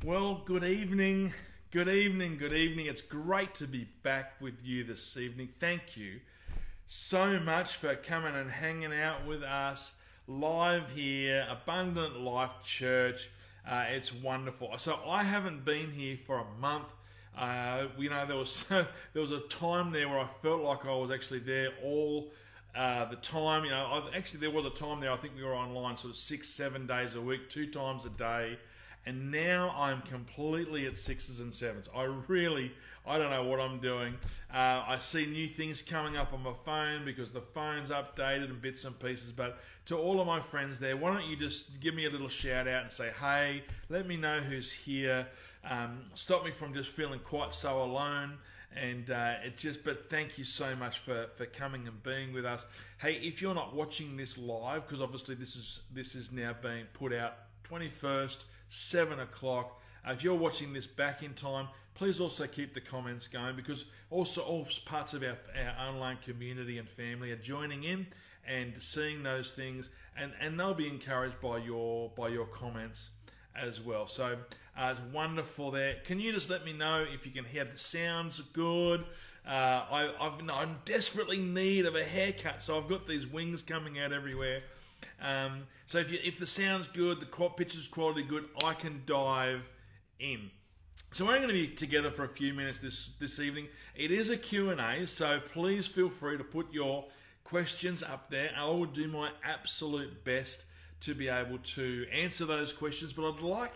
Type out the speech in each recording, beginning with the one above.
Well, good evening. It's great to be back with you this evening. Thank you so much for coming and hanging out with us live here, Abundant Life Church. It's wonderful. So I haven't been here for a month. There was a time there where I felt like I was actually there all the time. There was a time there I think we were online sort of 6-7 days a week, 2 times a day. And now I'm completely at 6s and 7s. I don't know what I'm doing. I see new things coming up on my phone because the phone's updated and bits and pieces. But to all of my friends there, why don't you just give me a little shout out and say, hey, let me know who's here. Stop me from just feeling quite so alone. But thank you so much for coming and being with us. Hey, if you're not watching this live, because obviously this is now being put out 21st, 7 o'clock. If you're watching this back in time, please also keep the comments going, because also all parts of our online community and family are joining in and seeing those things, and they'll be encouraged by your comments as well. So it's wonderful there. Can you just let me know if you can hear the sounds good? I'm desperately in need of a haircut, so I've got these wings coming out everywhere. So if the sound's good, the picture's quality good, I can dive in. So we're going to be together for a few minutes this evening. It is a Q&A, so please feel free to put your questions up there. I will do my absolute best to be able to answer those questions, but I'd like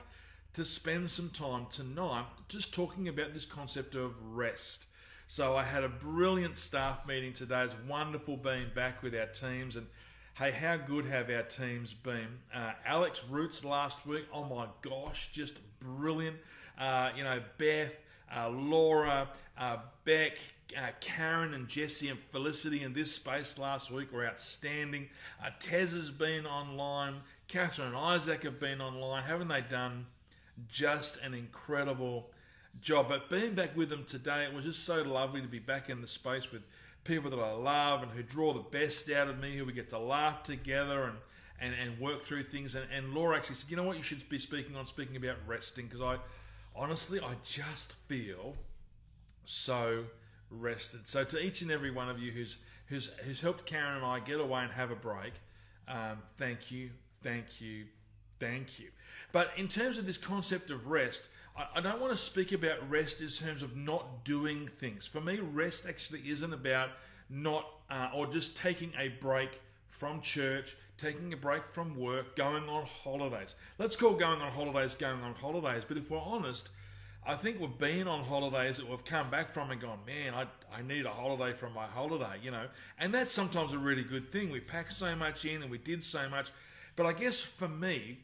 to spend some time tonight just talking about this concept of rest. So I had a brilliant staff meeting today. It's wonderful being back with our teams, and hey, how good have our teams been? Alex Roots last week, oh my gosh, just brilliant. Beth, Laura, Beck, Karen and Jesse and Felicity in this space last week were outstanding. Tez has been online. Catherine and Isaac have been online. Haven't they done just an incredible job? But being back with them today, it was just so lovely to be back in the space with people that I love and who draw the best out of me, who we get to laugh together and work through things. And Laura actually said, you know what you should be speaking about resting, because I just feel so rested. So to each and every one of you who's helped Karen and I get away and have a break, thank you. But in terms of this concept of rest, I don't want to speak about rest in terms of not doing things. For me, rest actually isn't about or just taking a break from church, taking a break from work, going on holidays. Let's call going on holidays. But if we're honest, I think we've been on holidays that we've come back from and gone, man, I need a holiday from my holiday, And that's sometimes a really good thing. We pack so much in and we did so much. But I guess for me,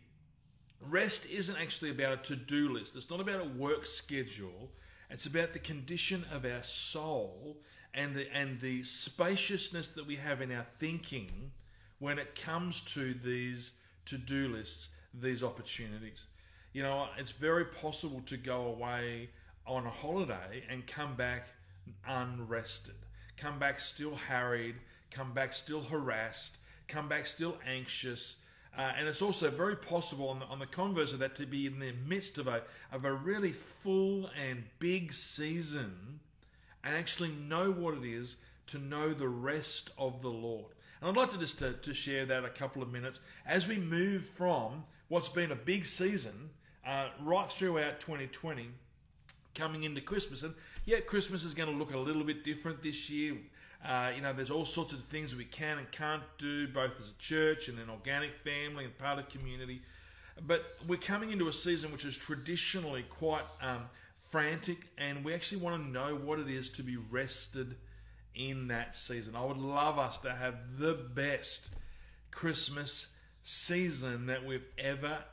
rest isn't actually about a to-do list. It's not about a work schedule. It's about the condition of our soul and the spaciousness that we have in our thinking when it comes to these to-do lists, these opportunities. It's very possible to go away on a holiday and come back unrested, come back still harried, come back still harassed, come back still anxious. And it's also very possible on the converse of that to be in the midst of a really full and big season and actually know what it is to know the rest of the Lord. And I'd like to just to share that a couple of minutes as we move from what's been a big season right throughout 2020 coming into Christmas. And yet Christmas is going to look a little bit different this year. There's all sorts of things we can and can't do, both as a church and an organic family and part of community. But we're coming into a season which is traditionally quite frantic, and we actually want to know what it is to be rested in that season. I would love us to have the best Christmas season that we've ever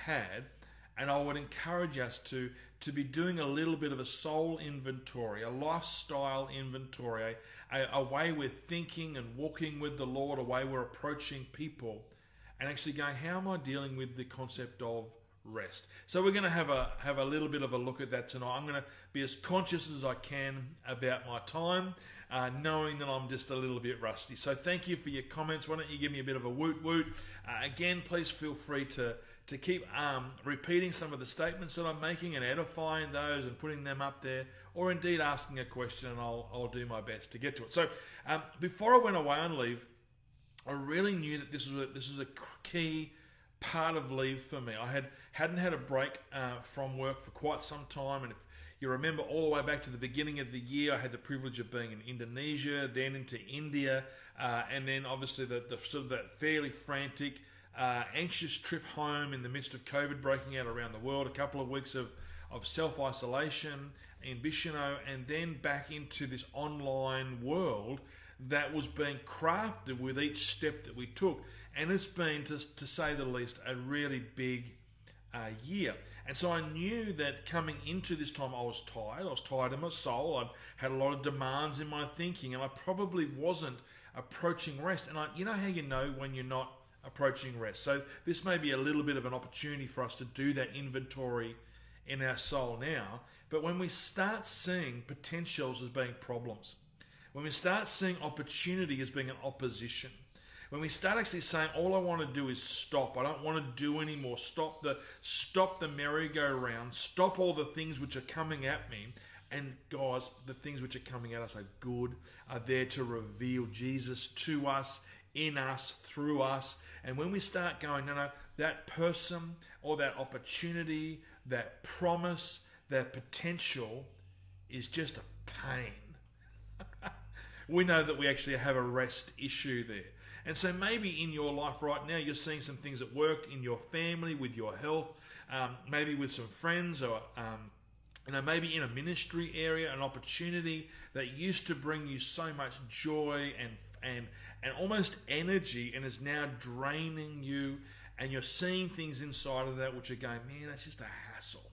had. And I would encourage us to be doing a little bit of a soul inventory, a lifestyle inventory, a way we're thinking and walking with the Lord, a way we're approaching people, and actually going, how am I dealing with the concept of rest? So we're going to have a little bit of a look at that tonight. I'm going to be as conscious as I can about my time, knowing that I'm just a little bit rusty. So thank you for your comments. Why don't you give me a bit of a woot woot? Again, please feel free to to keep repeating some of the statements that I'm making and edifying those and putting them up there, or indeed asking a question, and I'll do my best to get to it. So before I went away on leave, I really knew that this was a key part of leave for me. I hadn't had a break from work for quite some time, and if you remember all the way back to the beginning of the year, I had the privilege of being in Indonesia, then into India, and then obviously the sort of that fairly frantic, anxious trip home in the midst of COVID breaking out around the world, a couple of weeks of self-isolation in Bishono, and then back into this online world that was being crafted with each step that we took. And it's been, to say the least, a really big year. And so I knew that coming into this time I was tired. I was tired in my soul. I'd had a lot of demands in my thinking, and I probably wasn't approaching rest. And you know how you know when you're not approaching rest? So this may be a little bit of an opportunity for us to do that inventory in our soul now. But when we start seeing potentials as being problems, when we start seeing opportunity as being an opposition, when we start actually saying, all I want to do is stop, I don't want to do anymore, stop the merry-go-round, stop all the things which are coming at me. And guys, the things which are coming at us are good, are there to reveal Jesus to us, in us, through us. And when we start going, no, that person or that opportunity, that promise, that potential is just a pain, we know that we actually have a rest issue there. And so maybe in your life right now, you're seeing some things at work, in your family, with your health, maybe with some friends, or maybe in a ministry area, an opportunity that used to bring you so much joy and almost energy, and is now draining you, and you're seeing things inside of that which are going, man, that's just a hassle.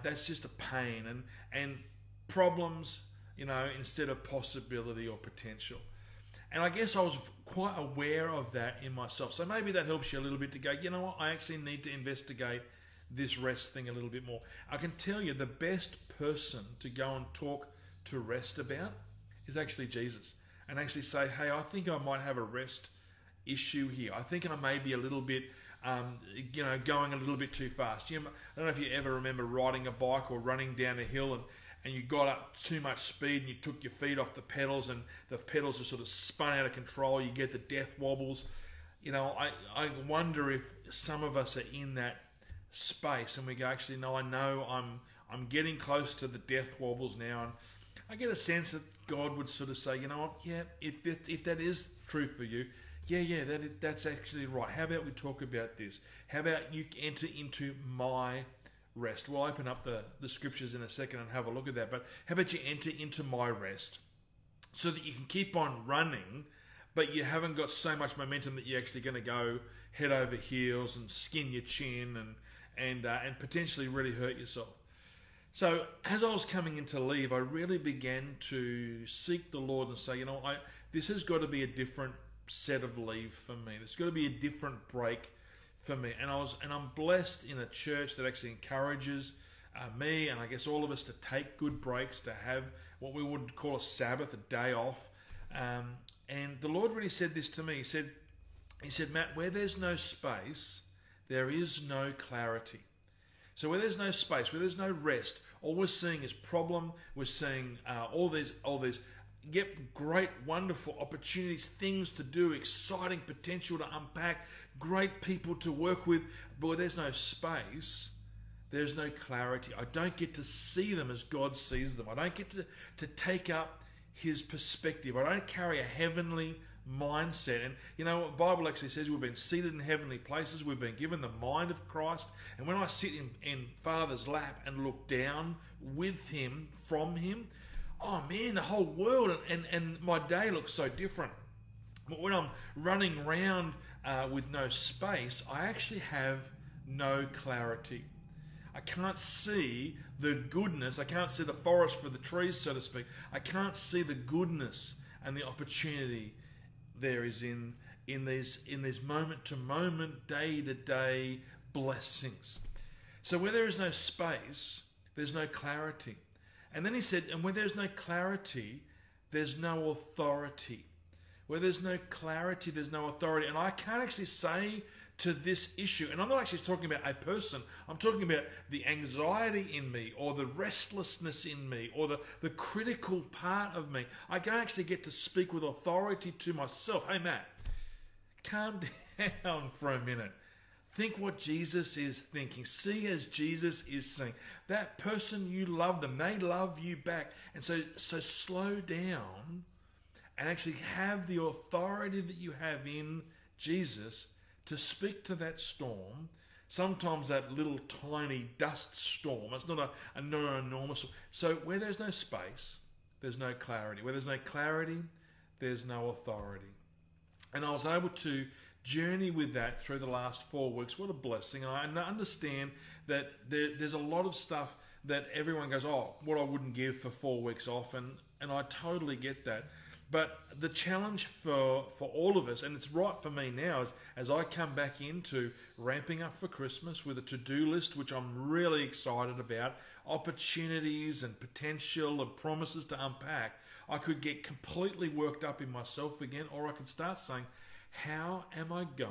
That's just a pain, and problems, instead of possibility or potential. And I guess I was quite aware of that in myself. So maybe that helps you a little bit to go, you know what, I actually need to investigate this rest thing a little bit more. I can tell you the best person to go and talk to rest about is actually Jesus. And actually say, hey, I think I might have a rest issue here. I think I may be a little bit, going a little bit too fast. I don't know if you ever remember riding a bike or running down a hill and you got up too much speed and you took your feet off the pedals and the pedals are sort of spun out of control. You get the death wobbles. I wonder if some of us are in that space and we go, actually, no, I know I'm getting close to the death wobbles now. And I get a sense that God would sort of say, you know what, yeah, if that is true for you, that's actually right. How about we talk about this? How about you enter into my rest? We'll open up the scriptures in a second and have a look at that. But how about you enter into my rest so that you can keep on running, but you haven't got so much momentum that you're actually going to go head over heels and skin your chin and potentially really hurt yourself. So as I was coming into leave, I really began to seek the Lord and say, this has got to be a different set of leave for me. There's got to be a different break for me. And I'm blessed in a church that actually encourages me and I guess all of us to take good breaks, to have what we would call a Sabbath, a day off. And the Lord really said this to me. He said, Matt, where there's no space, there is no clarity. So where there's no space, where there's no rest, all we're seeing is problem. We're seeing all these great, wonderful opportunities, things to do, exciting potential to unpack, great people to work with. But where there's no space, there's no clarity. I don't get to see them as God sees them. I don't get to take up His perspective. I don't carry a heavenly mindset. And what the Bible actually says, we've been seated in heavenly places. We've been given the mind of Christ. And when I sit in Father's lap and look down with Him, from Him, oh man, the whole world and my day looks so different. But when I'm running around with no space, I actually have no clarity. I can't see the goodness. I can't see the forest for the trees, so to speak. I can't see the goodness and the opportunity there is in these moment-to-moment, day-to-day blessings. So where there is no space, there's no clarity. And then he said, and where there's no clarity, there's no authority. Where there's no clarity, there's no authority. And I can't actually say to this issue. And I'm not actually talking about a person. I'm talking about the anxiety in me, or the restlessness in me, or the critical part of me. I can actually get to speak with authority to myself. Hey, Matt, calm down for a minute. Think what Jesus is thinking. See as Jesus is saying. That person, you love them. They love you back. And so slow down and actually have the authority that you have in Jesus to speak to that storm. Sometimes that little tiny dust storm. It's not an enormous storm. So where there's no space, there's no clarity. Where there's no clarity, there's no authority. And I was able to journey with that through the last 4 weeks. What a blessing. And I understand that there's a lot of stuff that everyone goes, oh, what I wouldn't give for 4 weeks off. And I totally get that. But the challenge for all of us, and it's right for me now, is as I come back into ramping up for Christmas with a to-do list, which I'm really excited about, opportunities and potential and promises to unpack, I could get completely worked up in myself again, or I could start saying, how am I going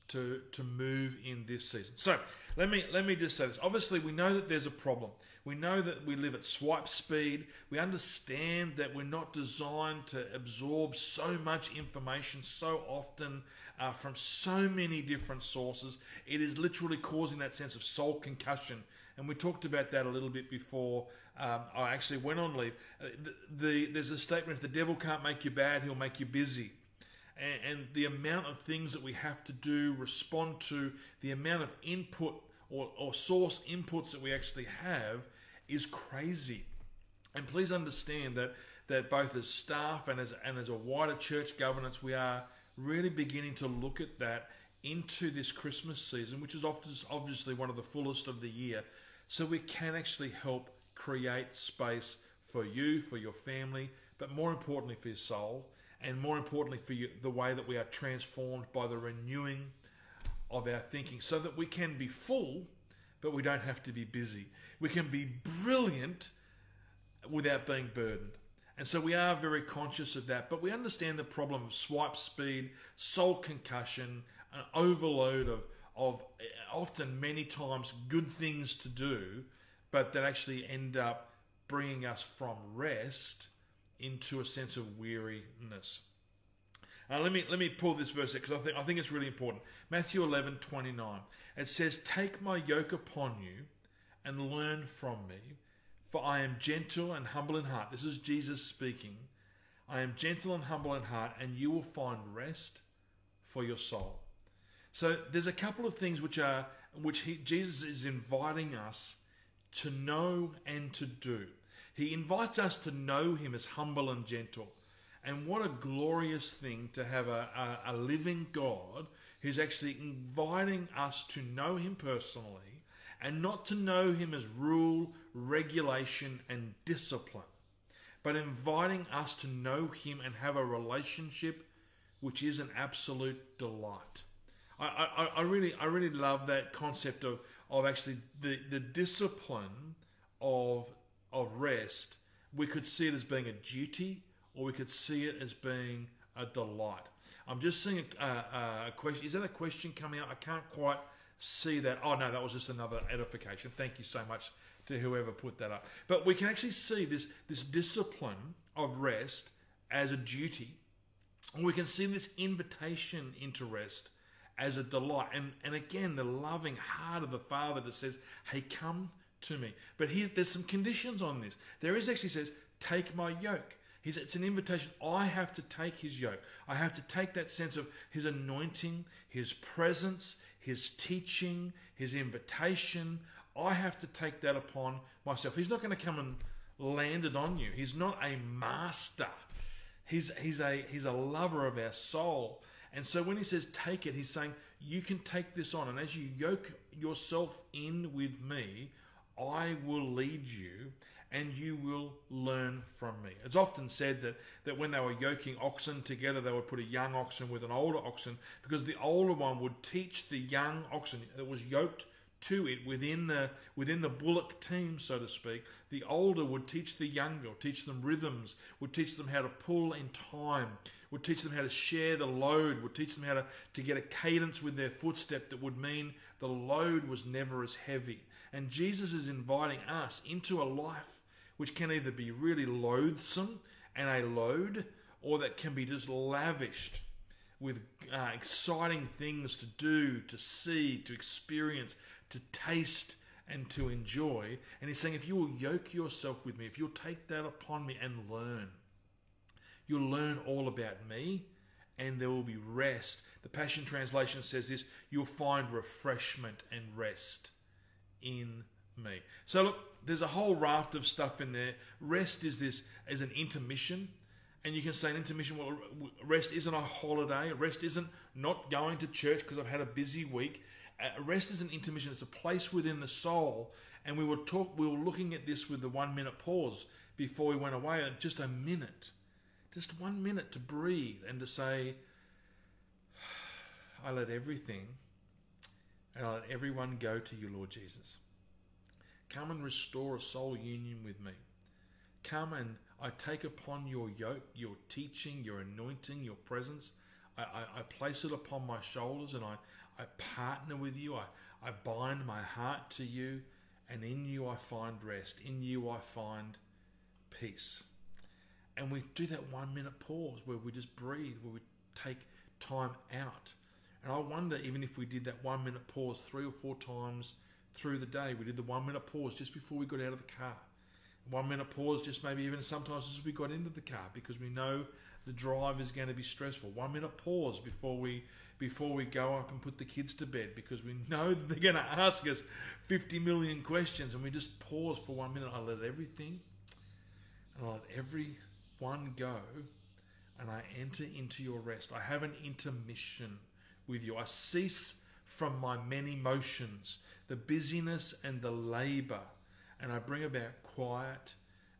to move in this season? So let me just say this. Obviously, we know that there's a problem. We know that we live at swipe speed. We understand that we're not designed to absorb so much information so often from so many different sources. It is literally causing that sense of soul concussion. And we talked about that a little bit before I actually went on leave. There's a statement, if the devil can't make you bad, he'll make you busy. And the amount of things that we have to do, respond to, the amount of input or source inputs that we actually have is crazy. And please understand that both as staff and as a wider church governance, we are really beginning to look at that into this Christmas season, which is often obviously one of the fullest of the year, so we can actually help create space for you, for your family, but more importantly for your soul, and more importantly for you, the way that we are transformed by the renewing of our thinking, so that we can be full, but we don't have to be busy. We can be brilliant without being burdened. And so we are very conscious of that, but we understand the problem of swipe speed, soul concussion, an overload of often many times good things to do, but that actually end up bringing us from rest into a sense of weariness. Let me pull this verse out, because I think it's really important. Matthew 11:29. It says, "Take my yoke upon you and learn from me, for I am gentle and humble in heart." This is Jesus speaking. "I am gentle and humble in heart, and you will find rest for your soul." So there's a couple of things Jesus is inviting us to know and to do. He invites us to know him as humble and gentle. And what a glorious thing to have a living God who's actually inviting us to know him personally, and not to know him as rule, regulation, and discipline, but inviting us to know him and have a relationship which is an absolute delight. I really love that concept of actually the discipline of rest. We could see it as being a duty, or we could see it as being a delight. I'm just seeing a question. Is that a question coming out? I can't quite see that. Oh no, that was just another edification. Thank you so much to whoever put that up. But we can actually see this discipline of rest as a duty. And we can see this invitation into rest as a delight. And again, the loving heart of the Father that says, hey, come to me. But there's some conditions on this. There is actually says, take my yoke. It's an invitation. I have to take his yoke. I have to take that sense of his anointing, his presence, his teaching, his invitation. I have to take that upon myself. He's not going to come and land it on you. He's not a master. He's a lover of our soul. And so when he says take it, he's saying you can take this on. And as you yoke yourself in with me, I will lead you and you will learn from me. It's often said that when they were yoking oxen together, they would put a young oxen with an older oxen, because the older one would teach the young oxen that was yoked to it within the bullock team, so to speak. The older would teach the younger, would teach them rhythms, would teach them how to pull in time, would teach them how to share the load, would teach them how to get a cadence with their footstep that would mean the load was never as heavy. And Jesus is inviting us into a life which can either be really loathsome and a load, or that can be just lavished with exciting things to do, to see, to experience, to taste, and to enjoy. And he's saying, if you will yoke yourself with me, if you'll take that upon me and learn, you'll learn all about me, and there will be rest. The Passion Translation says this: you'll find refreshment and rest in me. So look, there's a whole raft of stuff in there. Rest is an intermission. And you can say an intermission, well, rest isn't a holiday. Rest isn't not going to church because I've had a busy week. Rest is an intermission. It's a place within the soul. And we were looking at this with the 1 minute pause before we went away. Just a minute. Just 1 minute to breathe and to say, I let everything and I let everyone go to you, Lord Jesus. Come and restore a soul union with me. Come and I take upon your yoke, your teaching, your anointing, your presence. I place it upon my shoulders, and I partner with you. I bind my heart to you, and in you I find rest. In you I find peace. And we do that 1 minute pause where we just breathe, where we take time out. And I wonder, even if we did that 1 minute pause 3 or 4 times through the day, we did the 1 minute pause just before we got out of the car. 1 minute pause, just maybe even sometimes as we got into the car, because we know the drive is going to be stressful. 1 minute pause before we go up and put the kids to bed, because we know that they're going to ask us 50 million questions, and we just pause for 1 minute. I let everything and I let everyone go, and I enter into your rest. I have an intermission with you. I cease from my many motions, the busyness and the labor, and I bring about quiet,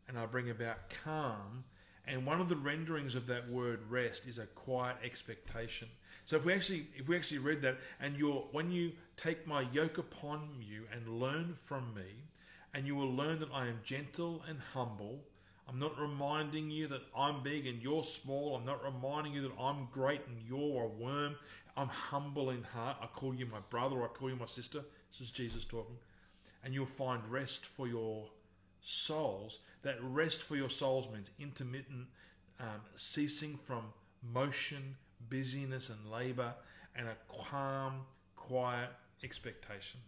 and I bring about calm. And one of the renderings of that word rest is a quiet expectation. So if we actually read that, and when you take my yoke upon you and learn from me, and you will learn that I am gentle and humble. I'm not reminding you that I'm big and you're small. I'm not reminding you that I'm great and you're a worm. I'm humble in heart. I call you my brother, or I call you my sister. This is Jesus talking. And you'll find rest for your souls. That rest for your souls means intermittent ceasing from motion, busyness and labor, and a calm, quiet expectation.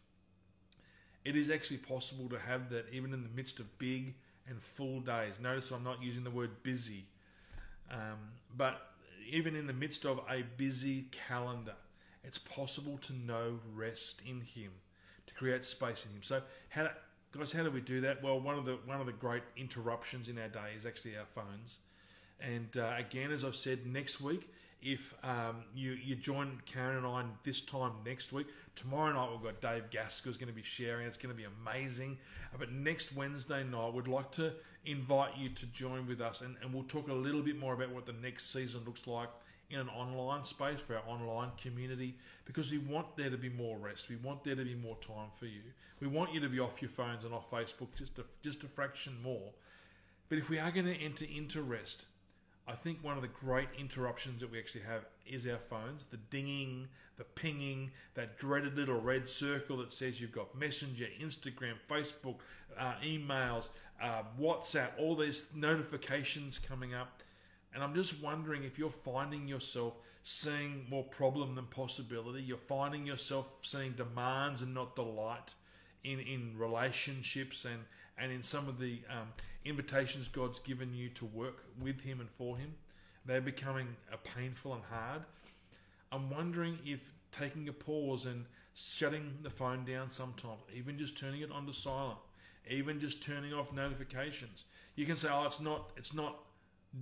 It is actually possible to have that even in the midst of big and full days. Notice I'm not using the word busy, but even in the midst of a busy calendar, it's possible to know rest in Him, to create space in Him. So how do we do that? Well, one of the great interruptions in our day is actually our phones. And again, as I've said, next week, if you join Karen and I this time next week, tomorrow night we've got Dave Gaskell's going to be sharing. It's going to be amazing. But next Wednesday night, we'd like to invite you to join with us, and we'll talk a little bit more about what the next season looks like in an online space for our online community, because we want there to be more rest. We want there to be more time for you. We want you to be off your phones and off Facebook just a fraction more. But if we are going to enter into rest, I think one of the great interruptions that we actually have is our phones. The dinging, the pinging, that dreaded little red circle that says you've got Messenger, Instagram, Facebook, emails, WhatsApp, all these notifications coming up. And I'm just wondering if you're finding yourself seeing more problem than possibility. You're finding yourself seeing demands and not delight in relationships and in some of the invitations God's given you to work with Him and for Him. They're becoming painful and hard. I'm wondering if taking a pause and shutting the phone down sometimes, even just turning it onto silent, even just turning off notifications. You can say, oh, it's not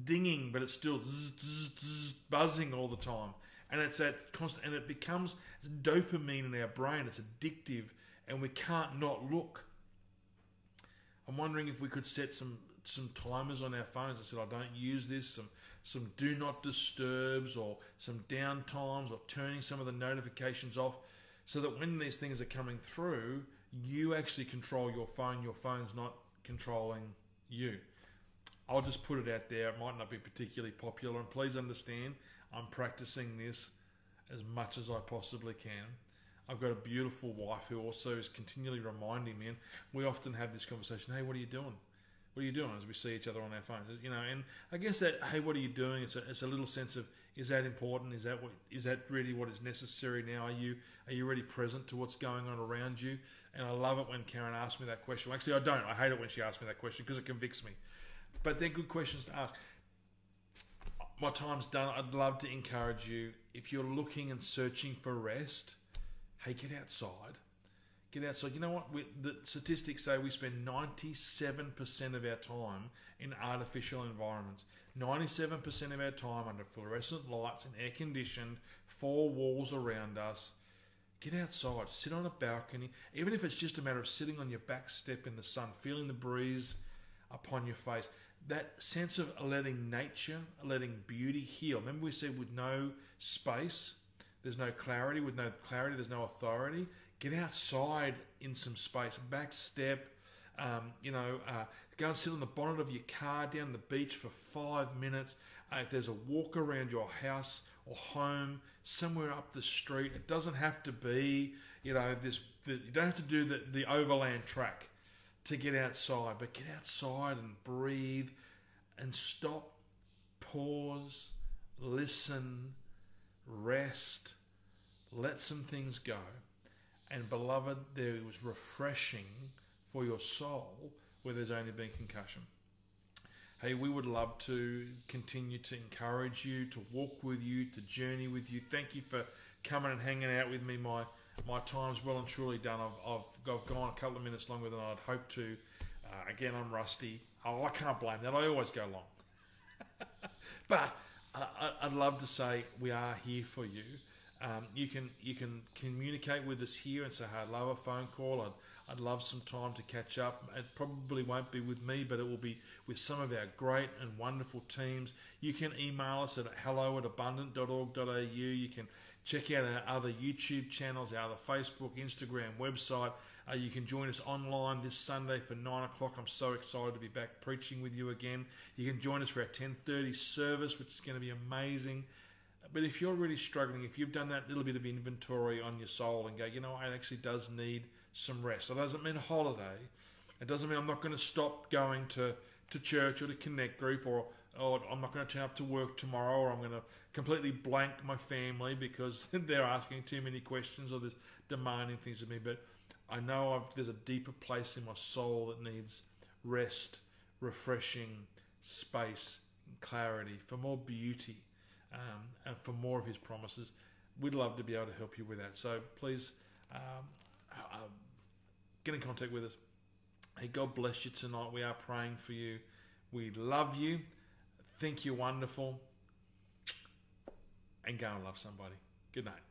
dinging, but it's still zzz, zzz, zzz, buzzing all the time. And it's that constant, and it becomes dopamine in our brain. It's addictive, and we can't not look. I'm wondering if we could set some timers on our phones. I said, I don't use this, some do not disturbs, or some down times, or turning some of the notifications off, so that when these things are coming through, you actually control your phone. Your phone's not controlling you. I'll just put it out there. It might not be particularly popular, and please understand, I'm practicing this as much as I possibly can. I've got a beautiful wife who also is continually reminding me, and we often have this conversation, hey, what are you doing? What are you doing? As we see each other on our phones, and I guess that, hey, what are you doing? It's a little sense of, is that important? Is that really what is necessary now? Are you really present to what's going on around you? And I love it when Karen asks me that question. Well, actually, I don't. I hate it when she asks me that question because it convicts me. But they're good questions to ask. My time's done. I'd love to encourage you, if you're looking and searching for rest, hey, get outside. Get outside. You know what? The statistics say we spend 97% of our time in artificial environments. 97% of our time under fluorescent lights and air-conditioned, four walls around us. Get outside. Sit on a balcony. Even if it's just a matter of sitting on your back step in the sun, feeling the breeze upon your face. That sense of letting nature, letting beauty heal. Remember we said with no space, there's no clarity. With no clarity, there's no authority. Get outside in some space. Back step. Go and sit on the bonnet of your car down the beach for 5 minutes. If there's a walk around your house or home, somewhere up the street, it doesn't have to be, you don't have to do the overland track to get outside, but get outside and breathe and stop, pause, listen, rest, let some things go. And beloved, there was refreshing for your soul where there's only been concussion. Hey, we would love to continue to encourage you, to walk with you, to journey with you. Thank you for coming and hanging out with me. My time's well and truly done. I've gone a couple of minutes longer than I'd hoped to. Again, I'm rusty. Oh, I can't blame that. I always go long. But I'd love to say we are here for you. You can communicate with us here and say, hey, I'd love a phone call. I'd love some time to catch up. It probably won't be with me, but it will be with some of our great and wonderful teams. You can email us at hello@abundant.org.au. You can check out our other YouTube channels, our other Facebook, Instagram, website. You can join us online this Sunday for 9 o'clock. I'm so excited to be back preaching with you again. You can join us for our 10:30 service, which is going to be amazing. But if you're really struggling, if you've done that little bit of inventory on your soul and go, it actually does need some rest. It doesn't mean a holiday. It doesn't mean I'm not going to stop going to church or to Connect Group, or I'm not going to turn up to work tomorrow, or I'm going to completely blank my family because they're asking too many questions or they're demanding things of me. But I know there's a deeper place in my soul that needs rest, refreshing, space, and clarity for more beauty. And for more of his promises. We'd love to be able to help you with that. So please get in contact with us. Hey, God bless you tonight. We are praying for you. We love you. Think you're wonderful. And go and love somebody. Good night.